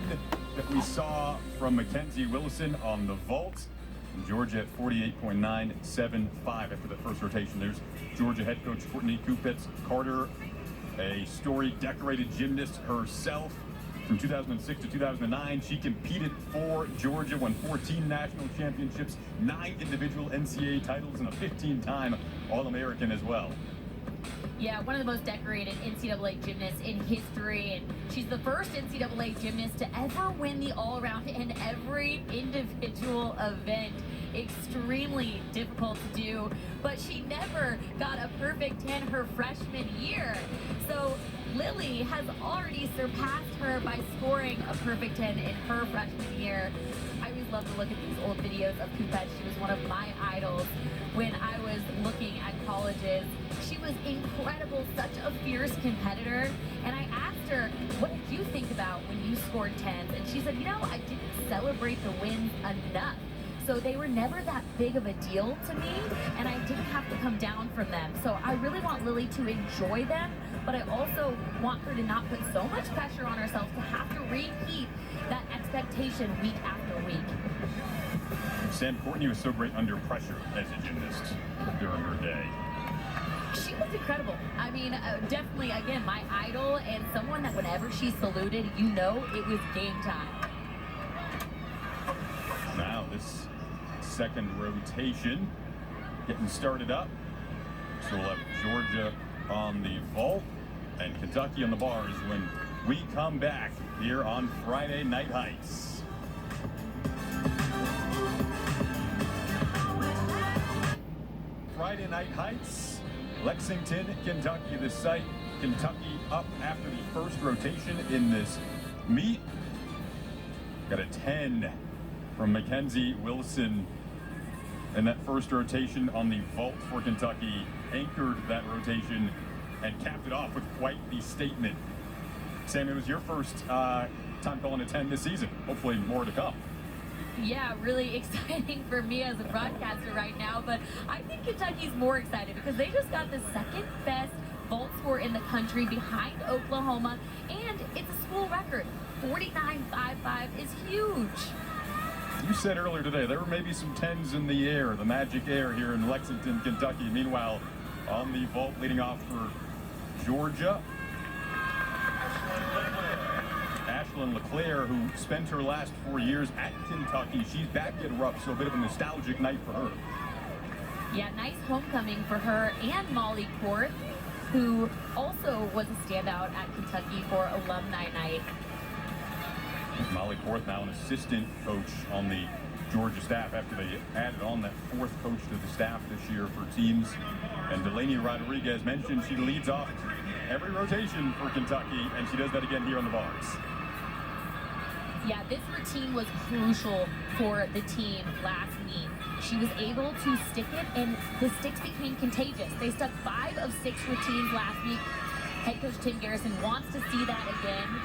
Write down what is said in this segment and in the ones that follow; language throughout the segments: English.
that we saw from Mackenzie Wilson on the vault. And Georgia at 48.975 after that first rotation. There's Georgia head coach Courtney Kupets-Carter, a storied decorated gymnast herself. From 2006 to 2009, she competed for Georgia, won 14 national championships, 9 individual NCAA titles, and a 15-time All-American as well. Yeah, one of the most decorated NCAA gymnasts in history, and she's the first NCAA gymnast to ever win the all-around in every individual event. Extremely difficult to do, but she never got a perfect 10 her freshman year. So Lily has already surpassed her by scoring a perfect 10 in her freshman year. I always love to look at these old videos of Kupets. She was one of my idols when I was looking at colleges. She was incredible, such a fierce competitor. And I asked her, what did you think about when you scored 10s? And she said, you know, I didn't celebrate the wins enough. So they were never that big of a deal to me, and I didn't have to come down from them. So I really want Lily to enjoy them, but I also want her to not put so much pressure on herself to have to repeat that expectation week after week. Sam, Courtney was so great under pressure as a gymnast during her day. She was incredible. I mean, definitely, again, my idol and someone that whenever she saluted, you know it was game time. Now this second rotation getting started up. So we'll have Georgia on the vault and Kentucky on the bars when we come back here on Friday Night Heights. Friday Night Heights, Lexington, Kentucky, the site. Kentucky up after the first rotation in this meet. Got a 10 from Mackenzie Wilson. And that first rotation on the vault for Kentucky anchored that rotation and capped it off with quite the statement. Sam, it was your first time calling a 10 this season. Hopefully more to come. Yeah, really exciting for me as a broadcaster right now, but I think Kentucky's more excited because they just got the second best vault score in the country behind Oklahoma, and it's a school record. 49.55 is huge. You said earlier today there were maybe some 10s in the air, the magic air here in Lexington, Kentucky. Meanwhile, on the vault leading off for Georgia, Ashlyn LeClaire, who spent her last 4 years at Kentucky. She's back at Rupp, so a bit of a nostalgic night for her. Yeah, nice homecoming for her and Molly Korth, who also was a standout at Kentucky for alumni night. Molly Korth now an assistant coach on the Georgia staff after they added on that 4th coach to the staff this year for teams. And Delaney Rodriguez mentioned she leads off every rotation for Kentucky, and she does that again here on the bars. Yeah, this routine was crucial for the team last meet. She was able to stick it, and the sticks became contagious. They stuck 5 of 6 routines last week. Head coach Tim Garrison wants to see that again.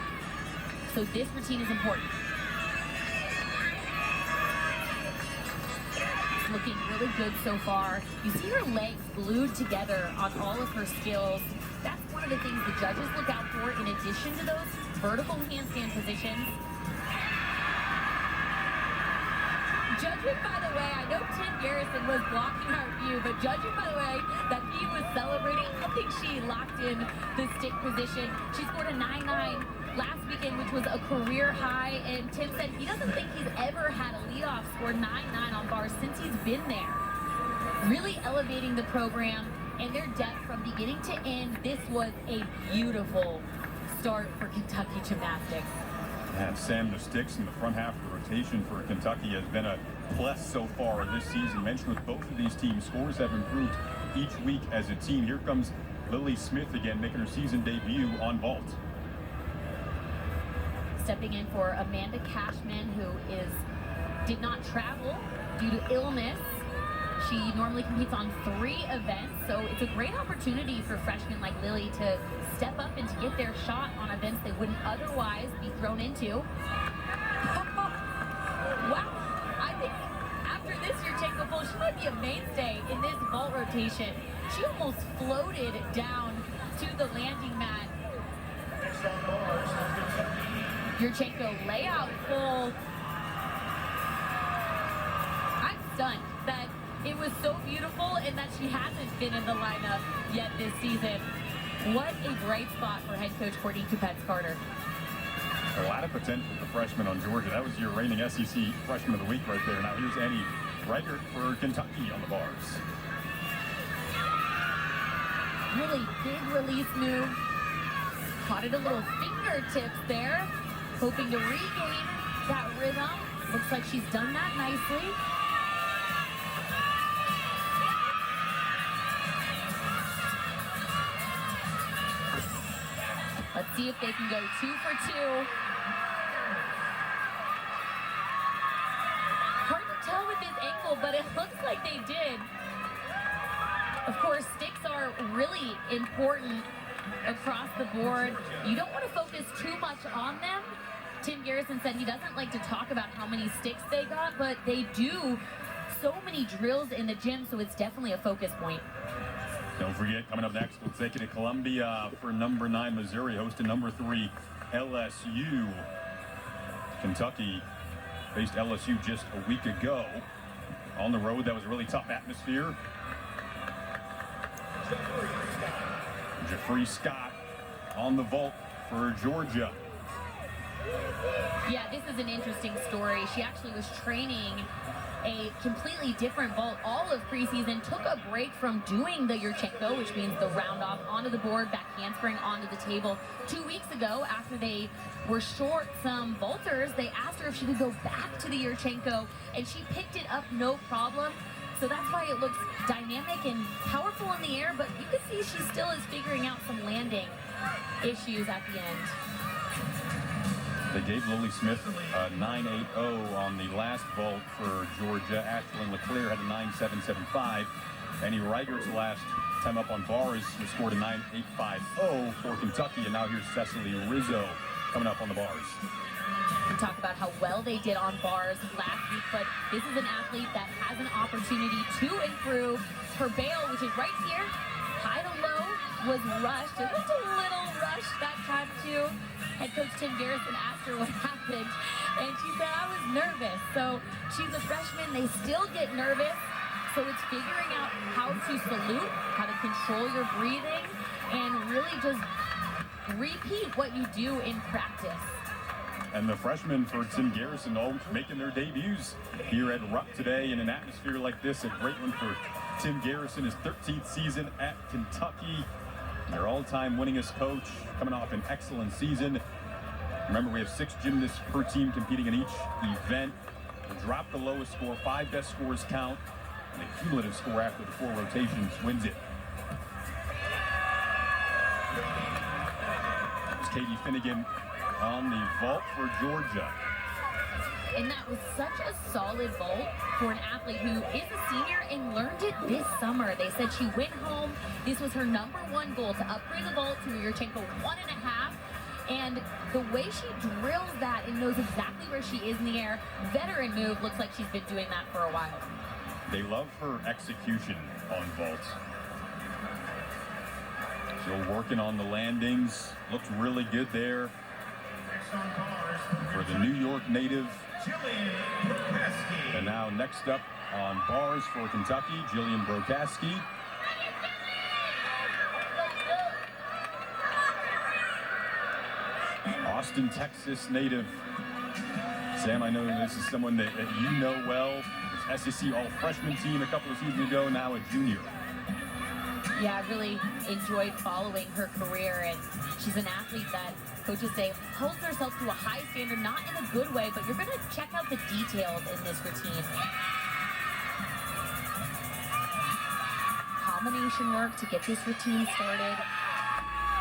So this routine is important. It's looking really good so far. You see her legs glued together on all of her skills. That's one of the things the judges look out for in addition to those vertical handstand positions. Judging by the way, I know Tim Garrison was blocking our view, but judging by the way that he was celebrating, I think she locked in the stick position. She scored a 9.9 last weekend, which was a career high, and Tim said he doesn't think he's ever had a leadoff score 9.9 on bars since he's been there. Really elevating the program and their depth from beginning to end. This was a beautiful start for Kentucky Gymnastics. And Sam, the sticks in the front half of the rotation for Kentucky has been a plus so far this season. Mentioned with both of these teams, scores have improved each week as a team. Here comes Lily Smith again, making her season debut on vault. Stepping in for Amanda Cashman, who did not travel due to illness. She normally competes on 3 events, so it's a great opportunity for freshmen like Lily to step up and to get their shot on events they wouldn't otherwise be thrown into. Wow, I think after this year takes a full, she might be a mainstay in this vault rotation. She almost floated down to the landing mat. Yurchenko layout full. I'm stunned that it was so beautiful and that she hasn't been in the lineup yet this season. What a bright spot for head coach Courtney Kupets-Carter. A lot of potential for freshman on Georgia. That was your reigning SEC freshman of the week right there. Now here's Annie Reichert for Kentucky on the bars. Really big release move. Caught it a little fingertips there. Hoping to regain that rhythm. Looks like she's done that nicely. Let's see if they can go 2 for 2. Hard to tell with his ankle, but it looks like they did. Of course, sticks are really important across the board. You don't want to focus too much on them. Tim Garrison said he doesn't like to talk about how many sticks they got, but they do so many drills in the gym, so it's definitely a focus point. Don't forget, coming up next, we'll take it to Columbia for number 9 Missouri, hosting number 3 LSU. Kentucky faced LSU just a week ago on the road. That was a really tough atmosphere. Jeffrey Scott on the vault for Georgia. Yeah, this is an interesting story. She actually was training a completely different vault all of preseason, took a break from doing the Yurchenko, which means the round off onto the board, back handspring onto the table. 2 weeks ago, after they were short some vaulters, they asked her if she could go back to the Yurchenko, and she picked it up no problem. So that's why it looks dynamic and powerful in the air, but you can see she still is figuring out some landing issues at the end. They gave Lily Smith a 9.80 on the last vault for Georgia. Ashlyn LeClaire had a 9.775. Annie Reichert's last time up on bars scored a 9.850 for Kentucky. And now here's Cecily Rizzo coming up on the bars. We talked about how well they did on bars last week, but this is an athlete that has an opportunity to improve. Her bail, which is right here, high to low, was rushed. It looked a little rushed that time too. Head coach Tim Garrison asked her what happened, and she said, I was nervous. So she's a freshman. They still get nervous. So it's figuring out how to salute, how to control your breathing, and really just repeat what you do in practice. And the freshmen for Tim Garrison all making their debuts here at Rupp today in an atmosphere like this. A great one for Tim Garrison, his 13th season at Kentucky. Their all-time winningest coach, coming off an excellent season. Remember, we have 6 gymnasts per team competing in each event. We'll drop the lowest score, 5 best scores count, and the cumulative score after the 4 rotations wins it. It's Katie Finnegan on the vault for Georgia. And that was such a solid vault for an athlete who is a senior and learned it this summer. They said she went home. This was her #1 goal, to upgrade the vault to a Yurchenko 1.5. And the way she drills that and knows exactly where she is in the air, veteran move, looks like she's been doing that for a while. They love her execution on vaults. Still working on the landings. Looked really good there for the New York native. And now next up on bars for Kentucky, Jillian Brokaski. Austin, Texas native. Sam, I know this is someone that you know well. This SEC all-freshman team a couple of seasons ago, now a junior. Yeah, I really enjoyed following her career, and she's an athlete that coaches say holds herself to a high standard, not in a good way, but you're going to check out the details in this routine. Combination work to get this routine started.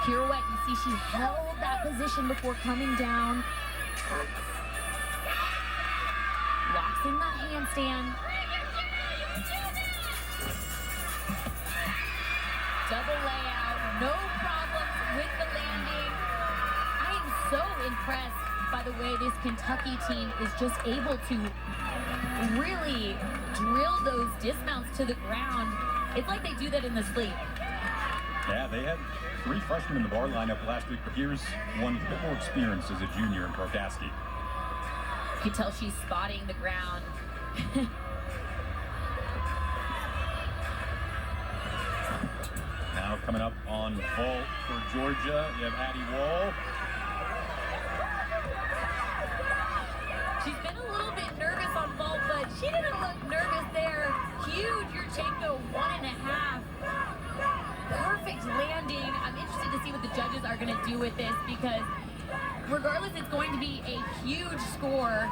Pirouette, you see she held that position before coming down. Locks in that handstand. Double layout, no problems with the landing. I am so impressed by the way this Kentucky team is just able to really drill those dismounts to the ground. It's like they do that in the sleep. Yeah, they had 3 freshmen in the bar lineup last week, but here's one with a bit more experience as a junior in Prokaski. You can tell she's spotting the ground. Now coming up on vault for Georgia, you have Addie Wall. She's been a little bit nervous on vault, but she didn't look nervous there. Huge Yurchenko, 1.5. Perfect landing. I'm interested to see what the judges are going to do with this, because regardless, it's going to be a huge score.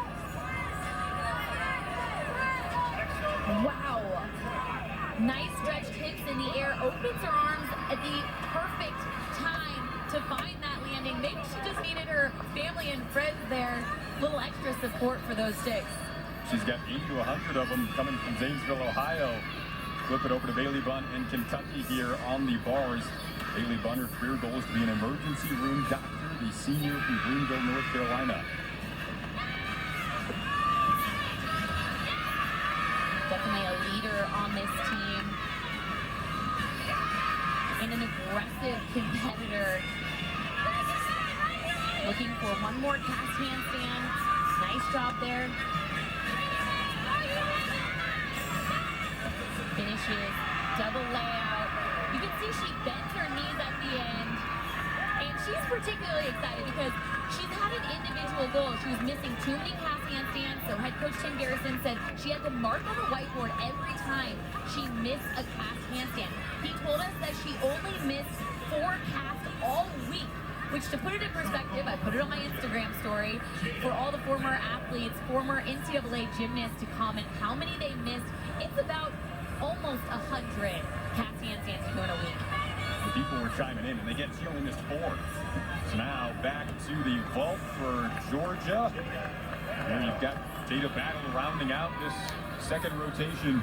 Wow. Nice stretched hips in the air, opens her arms at the perfect time to find that landing. Maybe she just needed her family and friends there. Little extra support for those sticks. She's got 80 to 100 of them coming from Zanesville, Ohio. Flip it over to Bailey Bunn in Kentucky here on the bars. Bailey Bunn, her career goal is to be an emergency room doctor, the senior from Greenville, North Carolina. Definitely a leader on this team. And an aggressive competitor. Looking for one more cast handstand. Nice job there. Finishes, double layout. You can see she bends her knees at the end. And she's particularly excited because she's had an individual goal. She was missing too many cast handstands, so head coach Tim Garrison said she had to mark on the whiteboard every time she missed a cast handstand. He told us that she only missed 4 casts all week, which, to put it in perspective, I put it on my Instagram story for all the former athletes, former NCAA gymnasts to comment how many they missed. It's about almost 100 cast handstands to go in a week. The people were chiming in, and again, she only missed 4. So now back to the vault for Georgia. Here you've got Jada Battle rounding out this second rotation.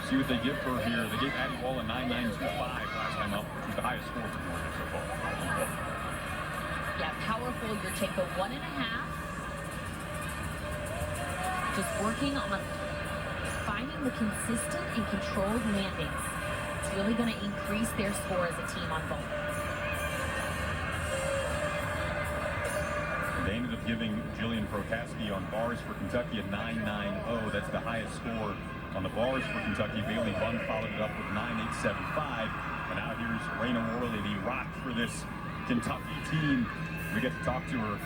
See what they give her here. They gave Addie Wall a 9.925 last time up, which was the highest score for Georgia so far. Yeah, powerful Yurchenko, 1.5. Just working on finding the consistent and controlled landings. It's really going to increase their score as a team on vault. They ended up giving Jillian Prokaski on bars for Kentucky a 9.90. That's the highest score on the bars for Kentucky. Bailey Bunn followed it up with 9.875. And now here's Raina Worley, the rock for this Kentucky team. We got to talk to her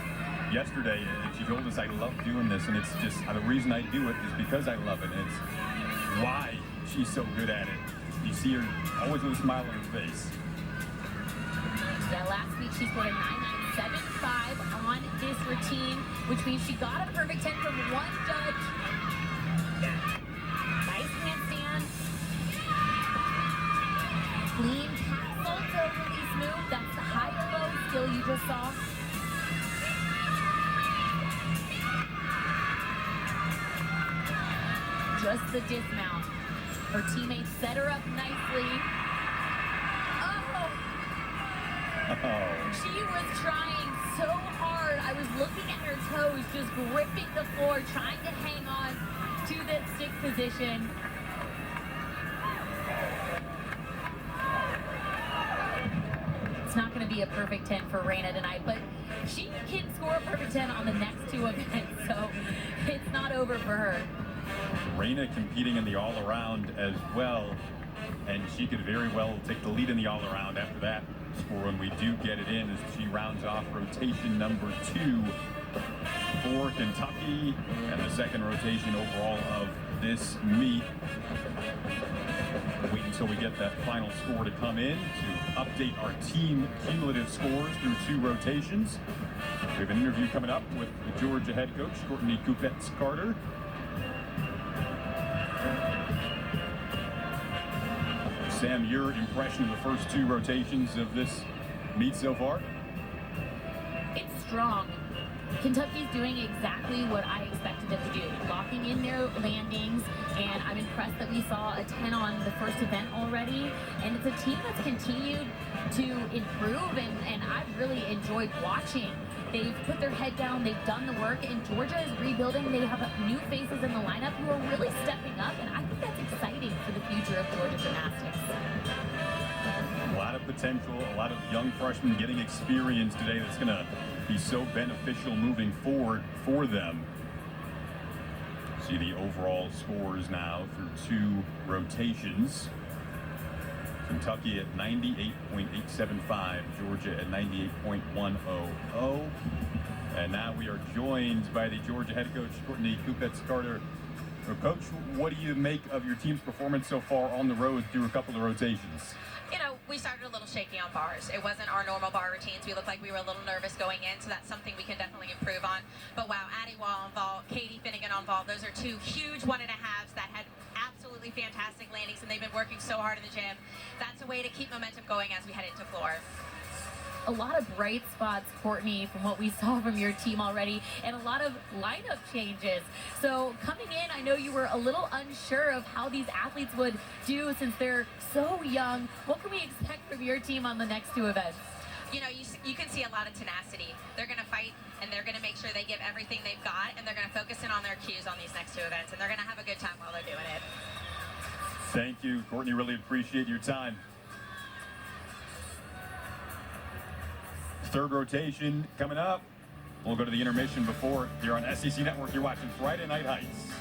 yesterday, and she told us, I love doing this, and it's just, the reason I do it is because I love it, and it's why she's so good at it. You see her always with a smile on her face. Yeah, last week she scored a 9.975 on this routine, which means she got a perfect 10 from one judge. Nice handstand. Clean cat salto release move. That's the high or low skill you just saw. Just the dismount. Her teammates set her up nicely. She was trying so hard. I was looking at her toes, just gripping the floor, trying to hang on to that stick position. It's not going to be a perfect 10 for Raina tonight, but she can score a perfect 10 on the next 2 events, so it's not over for her. Raina competing in the all-around as well, and she could very well take the lead in the all-around after that score when we do get it in, as she rounds off rotation number 2 for Kentucky, and the second rotation overall of this meet. Wait until we get that final score to come in to update our team cumulative scores through 2 rotations. We have an interview coming up with the Georgia head coach, Courtney Kupets-Carter. Sam, your impression of the first 2 rotations of this meet so far? It's strong. Kentucky's doing exactly what I expected them to do, locking in their landings, and I'm impressed that we saw a 10 on the first event already, and it's a team that's continued to improve, and I've really enjoyed watching. They've put their head down, they've done the work, and Georgia is rebuilding. They have new faces in the lineup who are really stepping up, and I think that's exciting for the future of Georgia gymnastics. A lot of potential, a lot of young freshmen getting experience today that's going to be so beneficial moving forward for them. See the overall scores now through 2 rotations. Kentucky at 98.875, Georgia at 98.100. And now we are joined by the Georgia head coach, Courtney Kupets-Carter. Coach, what do you make of your team's performance so far on the road through a couple of rotations? You know, we started a little shaky on bars. It wasn't our normal bar routines. We looked like we were a little nervous going in, so that's something we can definitely improve on. But wow, Addie Wall on vault, Katie Finnegan on vault, those are 2 huge 1.5s that had absolutely fantastic landings, and they've been working so hard in the gym. That's a way to keep momentum going as we head into floor. A lot of bright spots, Courtney, from what we saw from your team already, and a lot of lineup changes. So coming in, I know you were a little unsure of how these athletes would do since they're so young. What can we expect from your team on the next 2 events? You know, you can see a lot of tenacity. They're going to fight, and they're going to make sure they give everything they've got, and they're going to focus in on their cues on these next 2 events, and they're going to have a good time while they're doing it. Thank you, Courtney. Really appreciate your time. 3rd rotation coming up. We'll go to the intermission before here on SEC Network. You're watching Friday Night Heights.